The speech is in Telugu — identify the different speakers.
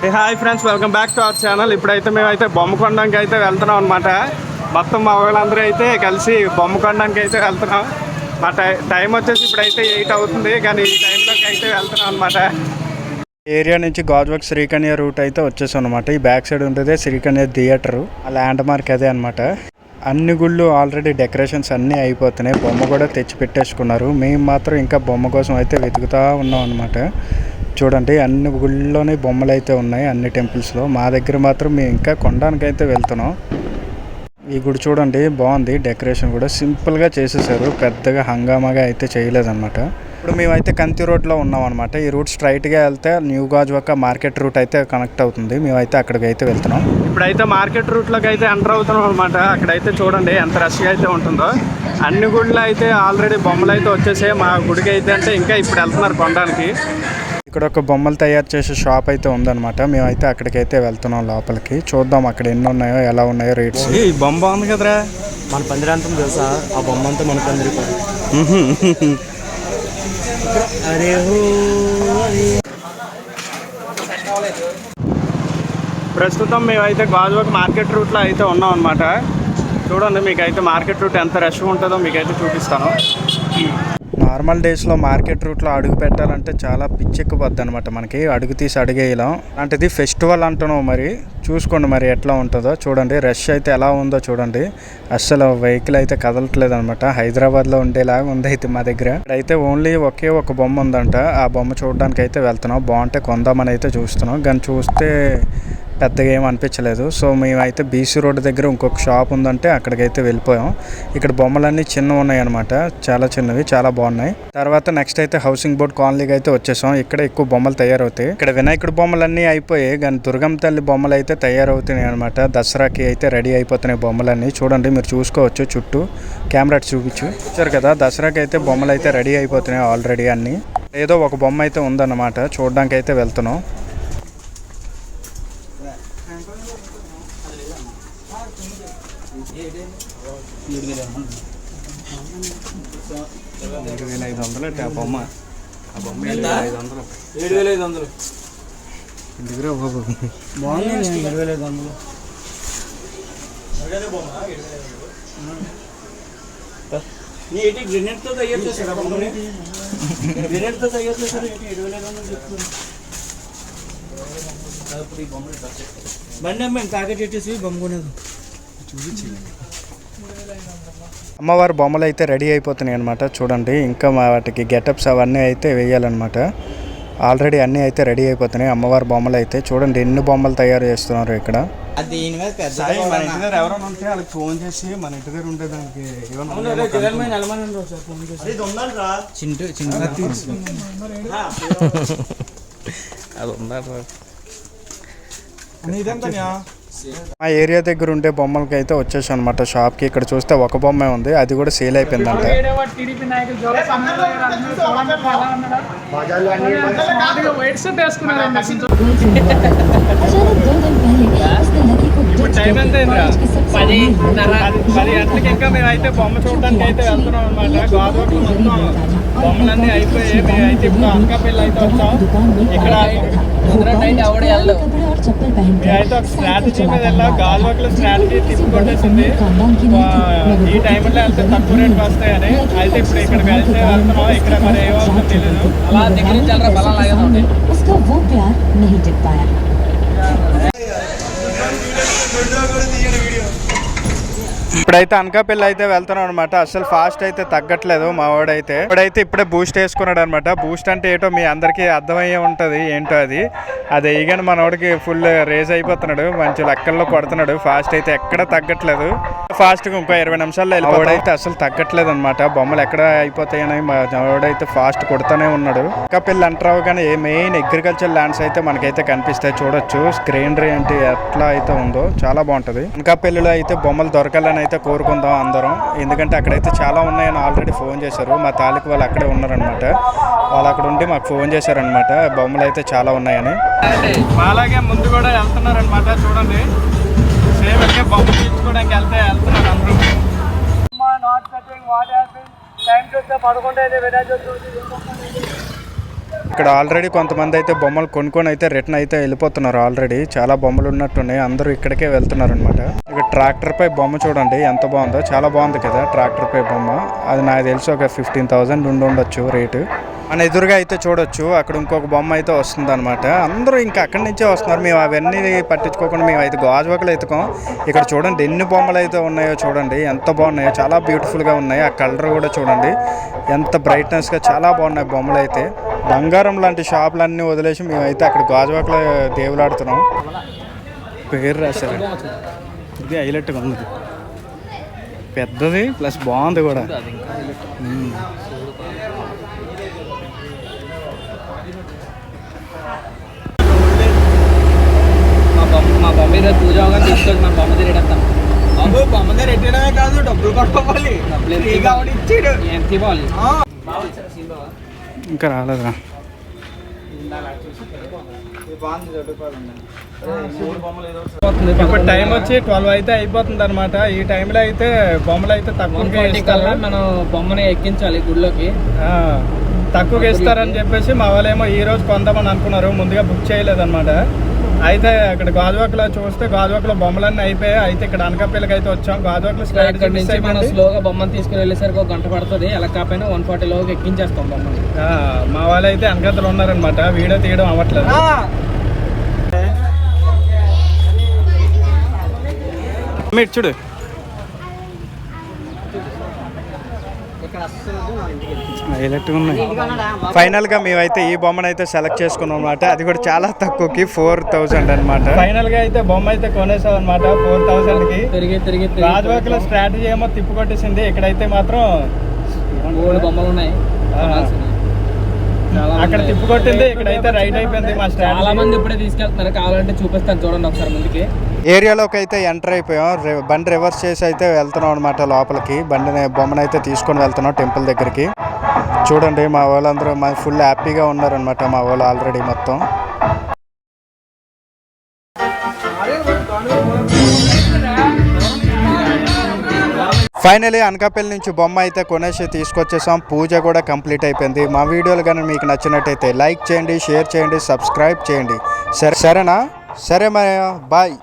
Speaker 1: Hi friends, welcome back to our channel. ఇప్పుడైతే మేమైతే బొమ్మ కొనడానికి అయితే వెళ్తున్నాం అనమాట. మొత్తం మా వాళ్ళందరూ అయితే కలిసి బొమ్మ కొనడానికి అయితే వెళ్తున్నాం. మా టైం వచ్చేసి ఇప్పుడైతే 8 అవుతుంది, కానీ ఈ టైంలోకి అయితే వెళ్తున్నాం అనమాట. ఏరియా నుంచి గాజువాక శ్రీకన్య రూట్ అయితే వచ్చేసాం అనమాట. ఈ బ్యాక్ సైడ్ ఉంటుంది శ్రీకన్య థియేటర్, ఆ ల్యాండ్ మార్క్ అదే అనమాట. అన్ని గుళ్ళు ఆల్రెడీ డెకరేషన్స్ అన్నీ అయిపోతున్నాయి, బొమ్మ కూడా తెచ్చి పెట్టేసుకున్నారు. మేము మాత్రం ఇంకా బొమ్మ కోసం అయితే వెతుకుతూ ఉన్నాం అనమాట. చూడండి, అన్ని గుళ్ళలోనే బొమ్మలు అయితే ఉన్నాయి, అన్ని టెంపుల్స్లో. మా దగ్గర మాత్రం మేము ఇంకా కొనడానికి అయితే వెళ్తున్నాం. ఈ గుడి చూడండి, బాగుంది, డెకరేషన్ కూడా సింపుల్గా చేసేసారు, పెద్దగా హంగామాగా అయితే చేయలేదన్నమాట. ఇప్పుడు మేమైతే కంతి రోడ్లో ఉన్నాం అనమాట. ఈ రూట్ స్ట్రైట్గా వెళ్తే న్యూ గాజువాక మార్కెట్ రూట్ అయితే కనెక్ట్ అవుతుంది. మేమైతే అక్కడికి అయితే వెళ్తున్నాం. ఇప్పుడైతే మార్కెట్ రూట్లోకి అయితే ఎంటర్ అవుతున్నాం అనమాట. అక్కడైతే చూడండి ఎంత రష్గా అయితే ఉంటుందో. అన్ని గుళ్ళు అయితే ఆల్రెడీ బొమ్మలు అయితే వచ్చేసాయి. మా గుడికి అయితే అంటే ఇంకా ఇప్పుడు వెళ్తున్నారు కొనడానికి. ఇక్కడ ఒక బొమ్మలు తయారు చేసే షాప్ అయితే ఉందన్నమాట. మేమైతే అక్కడికైతే వెళ్తున్నాం లోపలికి. చూద్దాం అక్కడ ఎన్ని ఉన్నాయో, ఎలా ఉన్నాయో రేట్స్. ఈ బొమ్మ బాగుంది కదరా,
Speaker 2: మన పందిరాంతం తెలుసా? ఆ బొమ్మ అంతా మన పందిరి.
Speaker 1: ప్రస్తుతం మేమైతే గాజువాక మార్కెట్ రూట్లో అయితే ఉన్నాం అనమాట. చూడండి, మీకైతే మార్కెట్ రూట్ ఎంత రష్ ఉంటుందో మీకైతే చూపిస్తాను. నార్మల్ డేస్లో మార్కెట్ రూట్లో అడుగు పెట్టాలంటే చాలా పిచ్చెక్కిపోద్ది అనమాట. మనకి అడుగు తీసి అడిగేయలేం. అలాంటిది ఫెస్టివల్ అంటున్నాం, మరి చూసుకోండి మరి ఎట్లా ఉంటుందో. చూడండి రష్ అయితే ఎలా ఉందో చూడండి. అస్సలు వెహికల్ అయితే కదలట్లేదు అనమాట. హైదరాబాద్లో ఉండేలాగా ఉంది అయితే మా దగ్గర. ఇక్కడైతే ఓన్లీ ఒకే ఒక బొమ్మ ఉందంట. ఆ బొమ్మ చూడడానికి అయితే వెళ్తున్నాం. బాగుంటే కొందామని అయితే చూస్తున్నాం, కానీ చూస్తే పెద్దగా ఏం అనిపించలేదు. సో మేమైతే బీసీ రోడ్డు దగ్గర ఇంకొక షాప్ ఉందంటే అక్కడికైతే వెళ్ళిపోయాం. ఇక్కడ బొమ్మలన్నీ చిన్నవి ఉన్నాయి అనమాట, చాలా చిన్నవి, చాలా బాగున్నాయి. తర్వాత నెక్స్ట్ అయితే హౌసింగ్ బోర్డ్ కాలనీకి అయితే వచ్చేసాం. ఇక్కడ ఎక్కువ బొమ్మలు తయారవుతాయి. ఇక్కడ వినాయకుడి బొమ్మలన్నీ అయిపోయాయి, కానీ దుర్గమ్మ తల్లి బొమ్మలు అయితే తయారవుతున్నాయి అనమాట. దసరాకి అయితే రెడీ అయిపోతున్నాయి బొమ్మలన్నీ. చూడండి, మీరు చూసుకోవచ్చు, చుట్టూ కెమెరా చూపించారు కదా. దసరాకి అయితే బొమ్మలు అయితే రెడీ అయిపోతున్నాయి ఆల్రెడీ అన్నీ. ఏదో ఒక బొమ్మ అయితే ఉందన్నమాట, చూడడానికి అయితే వెళ్తున్నాం. బొమ్మ ఆ బొమ్మ 7,500.
Speaker 2: 7,500
Speaker 1: దగ్గర
Speaker 2: బాగుంది. 7,500 గ్రెనేడ్తో తయారు చేశారు. గ్రెనేడ్తో తయారు చేశారు. 7,500 చెప్తున్నారు. బండి అమ్మాయి తాకెట్ పెట్టేసి బొమ్మ కొనేది చూపించి.
Speaker 1: అమ్మవారి బొమ్మలు అయితే రెడీ అయిపోతున్నాయి అనమాట. చూడండి, ఇంకా వాటికి గెటప్స్ అవన్నీ అయితే వేయాలన్నమాట. ఆల్రెడీ అన్నీ అయితే రెడీ అయిపోతున్నాయి అమ్మవారి బొమ్మలు అయితే. చూడండి ఎన్ని బొమ్మలు తయారు చేస్తున్నారు ఇక్కడ. మన ఇంటి దగ్గర ఎవరైనా ఉంటే వాళ్ళకి ఫోన్ చేసి, మన ఇంటి దగ్గర ఉంటే దానికి అది ఉన్నారు. మా ఏరియా దగ్గర ఉండే బొమ్మలకి అయితే వచ్చేసాం అనమాట షాప్కి. ఇక్కడ చూస్తే ఒక బొమ్మే ఉంది, అది కూడా సేల్ అయిపోయిందంట. ఇప్పుడు టైం ఎంత అయిందా? 10 గంటలకి ఇంకా మేమైతే బొమ్మ చూడడానికి అయితే వెళ్తున్నాం అనమాట. గాజువాకలో మొత్తం బొమ్మలన్నీ అయిపోయాయి. మేమైతే ఇప్పుడు అనకాపల్లి అయితే వచ్చాం. ఇక్కడ మేమైతే ఒక స్ట్రాటజీ మీద వెళ్ళాం. గాజువాకలో స్ట్రాటజీ తిప్పుకొట్టేసింది. ఈ టైంలో వెళ్తే తక్కువ రేట్కి వస్తాయని. అయితే ఇప్పుడు ఇక్కడికి వెళ్తే వెళ్తున్నాం. ఇక్కడ మరి ఏమవుతుందో తెలియదు. అలా దగ్గర నుంచి వెళ్ళరా బలం లాగా. ఇప్పుడైతే అనకాపల్లి అయితే వెళ్తున్నాం అనమాట. అసలు ఫాస్ట్ అయితే తగ్గట్లేదు మా వాడైతే. ఇప్పుడే బూస్ట్ వేసుకున్నాడు అనమాట. బూస్ట్ అంటే ఏంటో మీ అందరికీ అర్థమయ్యే ఉంటుంది ఏంటో అది. అదే ఈగని మన వాడికి ఫుల్ రేజ్ అయిపోతున్నాడు, మంచి లెక్కల్లో కొడుతున్నాడు. ఫాస్ట్ అయితే ఎక్కడ తగ్గట్లేదు. ఫాస్ట్గా ఇంకో 20 నిమిషాల్లో వాడైతే అసలు తగ్గట్లేదు అనమాట. బొమ్మలు ఎక్కడ అయిపోతాయని మా వాడైతే ఫాస్ట్ కొడుతూనే ఉన్నాడు. అనకాపల్లి అంటారు కానీ మెయిన్ అగ్రికల్చర్ ల్యాండ్స్ అయితే మనకైతే కనిపిస్తాయి. చూడొచ్చు గ్రీనరీ అంటే ఎట్లా అయితే ఉందో, చాలా బాగుంటుంది. అనకాపల్లిలో అయితే బొమ్మలు దొరకాలని అయితే కోరుకుందాం అందరం, ఎందుకంటే అక్కడైతే చాలా ఉన్నాయని ఆల్రెడీ ఫోన్ చేశారు. మా తాలూకు వాళ్ళు అక్కడే ఉన్నారనమాట. వాళ్ళు అక్కడ ఉండి మాకు ఫోన్ చేశారనమాట, బొమ్మలు అయితే చాలా ఉన్నాయని. అలాగే ముందు కూడా వెళ్తున్నారనమాట. చూడండి, సేమ్ అంటే బొమ్మ తీసుకోవడానికి వెళ్తున్నారు అందరూ. టైం చూస్తే 11 అయితే వినాయక చవితి. ఇక్కడ ఆల్రెడీ కొంతమంది అయితే బొమ్మలు కొనుక్కొని అయితే రిటర్న్ అయితే వెళ్ళిపోతున్నారు. ఆల్రెడీ చాలా బొమ్మలు ఉన్నట్టున్నాయి, అందరూ ఇక్కడికే వెళ్తున్నారు అనమాట. ఇక్కడ ట్రాక్టర్ పై బొమ్మ చూడండి ఎంత బాగుందో, చాలా బాగుంది కదా ట్రాక్టర్ పై బొమ్మ. అది నాకు తెలిసి ఒక 15,000 ఉండొచ్చు రేటు. మన ఎదురుగా అయితే చూడొచ్చు అక్కడ ఇంకొక బొమ్మ అయితే వస్తుంది అనమాట. అందరూ ఇంకా అక్కడి నుంచే వస్తున్నారు. మేము అవన్నీ పట్టించుకోకుండా మేము అయితే గాజువాకలు ఎత్తుకోం. ఇక్కడ చూడండి ఎన్ని బొమ్మలు అయితే ఉన్నాయో చూడండి, ఎంత బాగున్నాయో, చాలా బ్యూటిఫుల్గా ఉన్నాయి. ఆ కలర్ కూడా చూడండి ఎంత బ్రైట్నెస్గా, చాలా బాగున్నాయి బొమ్మలు అయితే. బంగారం లాంటి షాపులన్నీ వదిలేసి మేమైతే అక్కడ గాజువాకలో దేవులాడుతున్నాం. పేరు రాశారు, ఇది హైలైట్గా ఉంది, పెద్దది ప్లస్ బాగుంది కూడా.
Speaker 2: మా బొమ్మ మీద పూజ అవగానే తీసుకొని మా బొమ్మ తిరిగేస్తాను. బాబు బొమ్మ దగ్గర ఎట్టడమే కాదు, డబ్బులు కొట్టుకోవాలి. ఎంత ఇవ్వాలి?
Speaker 1: ఇంకా రాలేదురా. ఇప్పుడు టైం వచ్చి 12 అయితే అయిపోతుంది అనమాట. ఈ టైంలో అయితే బొమ్మలు అయితే తక్కువ
Speaker 2: మనం బొమ్మని ఎక్కించాలి గుడిలోకి.
Speaker 1: తక్కువగా ఇస్తారని చెప్పేసి మా వాళ్ళేమో ఈ రోజు కొందామని అనుకున్నారు, ముందుగా బుక్ చేయలేదన్నమాట. అయితే అక్కడ గాజువాకలో చూస్తే గాజువాకలో బొమ్మలన్నీ అయిపోయాయి. అయితే ఇక్కడ అనకాపల్లికి అయితే వచ్చాం. గాజువాకలో
Speaker 2: ఇక్కడ నుంచి మనం స్లోగా బొమ్మను తీసుకుని వెళ్ళేసరికి 1 గంట పడుతుంది. ఎలా కాకపోయినా 140 లోకి ఎక్కించేస్తాం బొమ్మని.
Speaker 1: మా వాళ్ళు అయితే వెనకతలు ఉన్నారనమాట, వీడియో తీయడం అవ్వట్లేదు. చూడు హైలైట్గా ఉన్నాయి. ఫైనల్గా మేమైతే ఈ బొమ్మను అయితే సెలెక్ట్ చేసుకున్నాం అనమాట. అది కూడా చాలా తక్కువకి 4,000 అనమాట. ఫైనల్గా అయితే బొమ్మ అయితే కొనేసాం అనమాట 4,000కి.
Speaker 2: తిరిగి
Speaker 1: గాజువాకలో స్ట్రాటజీ ఏమో తిప్పు కొట్టేసింది. ఇక్కడైతే మాత్రం
Speaker 2: 3 బొమ్మలు ఉన్నాయి.
Speaker 1: అక్కడ తిప్పు కొట్టింది, ఇక్కడైతే రైట్ అయిపోయింది. మా
Speaker 2: చాలా మంది ఇప్పుడే తీసుకెళ్తున్నారు, కావాలంటే చూపిస్తాను చూడండి ఒకసారి ముందుకి.
Speaker 1: ఏరియాలోకి అయితే ఎంటర్ అయిపోయాం. బండి రివర్స్ చేసి అయితే వెళ్తున్నాం అనమాట లోపలికి. బొమ్మను అయితే తీసుకొని వెళ్తున్నాం టెంపుల్ దగ్గరికి. చూడండి మా వాళ్ళందరూ ఫుల్ హ్యాపీగా ఉన్నారనమాట. మా వాళ్ళు ఆల్రెడీ మొత్తం ఫైనలీ అనకాపల్లి నుంచి బొమ్మ అయితే కొనేసి తీసుకొచ్చేసాం. పూజ కూడా కంప్లీట్ అయిపోయింది. మా వీడియోలు కానీ మీకు నచ్చినట్టయితే లైక్ చేయండి, షేర్ చేయండి, సబ్స్క్రైబ్ చేయండి. సరేనా? సరే మరి బాయ్.